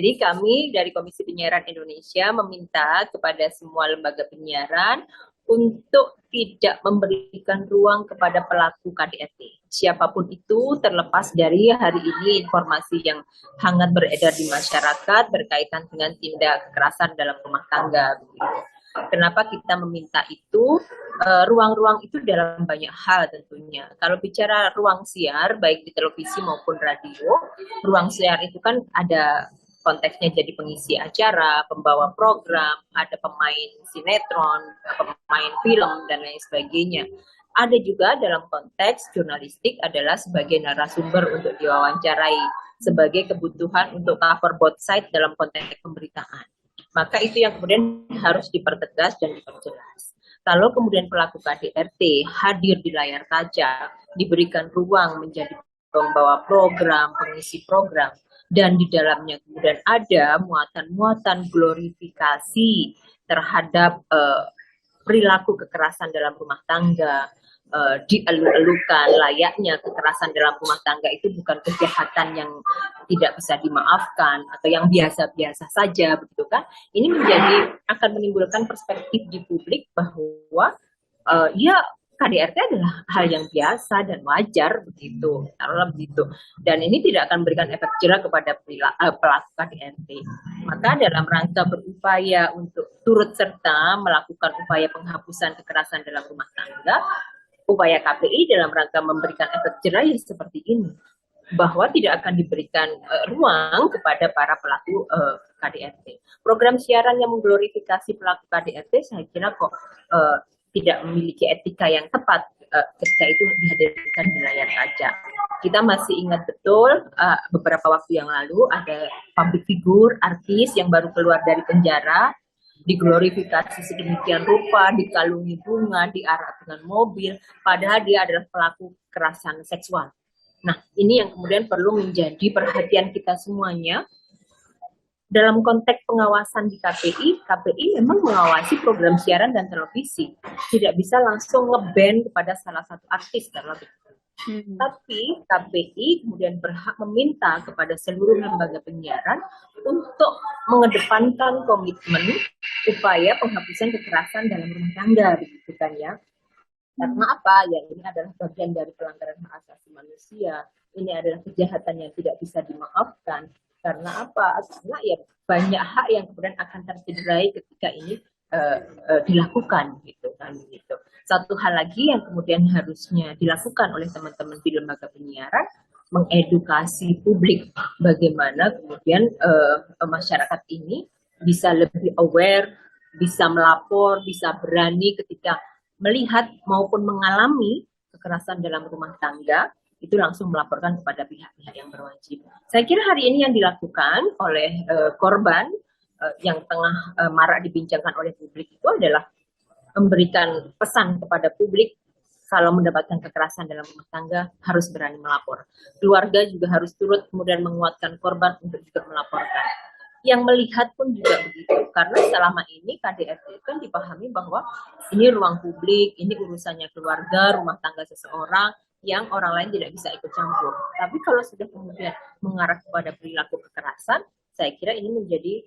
Jadi kami dari Komisi Penyiaran Indonesia meminta kepada semua lembaga penyiaran untuk tidak memberikan ruang kepada pelaku KDRT. Siapapun itu, terlepas dari hari ini informasi yang hangat beredar di masyarakat berkaitan dengan tindak kekerasan dalam rumah tangga. Kenapa kita meminta itu? Ruang-ruang itu dalam banyak hal tentunya. Kalau bicara ruang siar, baik di televisi maupun radio, ruang siar itu kan ada konteksnya jadi pengisi acara, pembawa program, ada pemain sinetron, pemain film, dan lain sebagainya. Ada juga dalam konteks jurnalistik adalah sebagai narasumber untuk diwawancarai, sebagai kebutuhan untuk cover both side dalam konteks pemberitaan. Maka itu yang kemudian harus dipertegas dan diperjelas. Kalau kemudian pelaku KDRT hadir di layar kaca, diberikan ruang menjadi pembawa program, pengisi program, dan di dalamnya kemudian ada muatan-muatan glorifikasi terhadap perilaku kekerasan dalam rumah tangga, dielu-elukan layaknya kekerasan dalam rumah tangga itu bukan kejahatan yang tidak bisa dimaafkan atau yang biasa-biasa saja, begitu kan? Ini akan menimbulkan perspektif di publik bahwa ya KDRT adalah hal yang biasa dan wajar begitu, taruhlah begitu. Dan ini tidak akan memberikan efek jera kepada pelaku KDRT. Maka dalam rangka berupaya untuk turut serta melakukan upaya penghapusan kekerasan dalam rumah tangga, upaya KPI dalam rangka memberikan efek jera yang seperti ini, bahwa tidak akan diberikan ruang kepada para pelaku KDRT. Program siaran yang mengglorifikasi pelaku KDRT saya kira kok tidak memiliki etika yang tepat ketika itu dihadirkan di layar kaca. Kita masih ingat betul beberapa waktu yang lalu ada public figure, artis yang baru keluar dari penjara, diglorifikasi sedemikian rupa, dikalungi bunga, diarak dengan mobil, padahal dia adalah pelaku kekerasan seksual. Nah, ini yang kemudian perlu menjadi perhatian kita semuanya. Dalam konteks pengawasan di KPI memang mengawasi program siaran dan televisi. Tidak bisa langsung nge-ban kepada salah satu artis karena tapi KPI kemudian berhak meminta kepada seluruh lembaga penyiaran untuk mengedepankan komitmen upaya penghapusan kekerasan dalam rumah tangga, begitu kan ya. Karena apa? Ya ini adalah bagian dari pelanggaran hak asasi manusia. Ini adalah kejahatan yang tidak bisa dimaafkan. Karena apa? Karena ya banyak hak yang kemudian akan tercederai ketika ini dilakukan, gitu kan, gitu. Satu hal lagi yang kemudian harusnya dilakukan oleh teman-teman di lembaga penyiaran, mengedukasi publik bagaimana kemudian masyarakat ini bisa lebih aware, bisa melapor, bisa berani ketika melihat maupun mengalami kekerasan dalam rumah tangga, itu langsung melaporkan kepada pihak-pihak yang berwajib. Saya kira hari ini yang dilakukan oleh korban yang tengah marak dibincangkan oleh publik itu adalah memberikan pesan kepada publik kalau mendapatkan kekerasan dalam rumah tangga harus berani melapor. Keluarga juga harus turut kemudian menguatkan korban untuk juga melaporkan. Yang melihat pun juga begitu, karena selama ini KDRT kan dipahami bahwa ini ruang publik, ini urusannya keluarga, rumah tangga seseorang yang orang lain tidak bisa ikut campur. Tapi kalau sudah kemudian mengarah kepada perilaku kekerasan, saya kira ini menjadi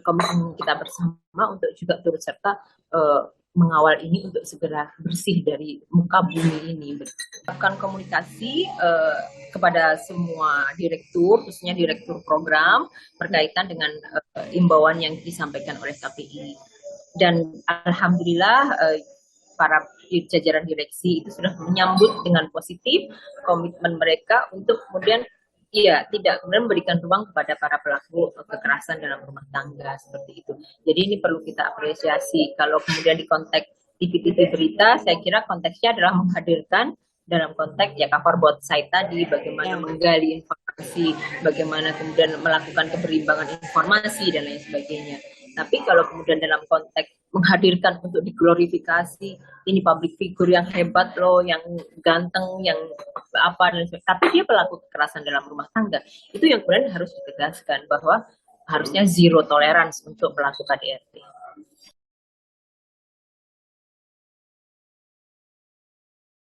komitmen kita bersama untuk juga turut serta mengawal ini untuk segera bersih dari muka bumi ini. Melakukan komunikasi kepada semua direktur, khususnya direktur program berkaitan dengan imbauan yang disampaikan oleh KPI. Dan alhamdulillah para jajaran direksi itu sudah menyambut dengan positif komitmen mereka untuk kemudian tidak kemudian memberikan ruang kepada para pelaku kekerasan dalam rumah tangga seperti itu. Jadi ini perlu kita apresiasi. Kalau kemudian di konteks TV-TV berita, saya kira konteksnya adalah menghadirkan dalam konteks ya cover both side tadi, bagaimana menggali informasi, bagaimana kemudian melakukan keberimbangan informasi dan lain sebagainya. Tapi kalau kemudian dalam konteks menghadirkan untuk diglorifikasi, ini public figure yang hebat loh, yang ganteng, yang apa dan sebagainya, tapi dia pelaku kekerasan dalam rumah tangga, itu yang kemudian harus ditegaskan bahwa harusnya zero tolerance untuk pelaku KDRT.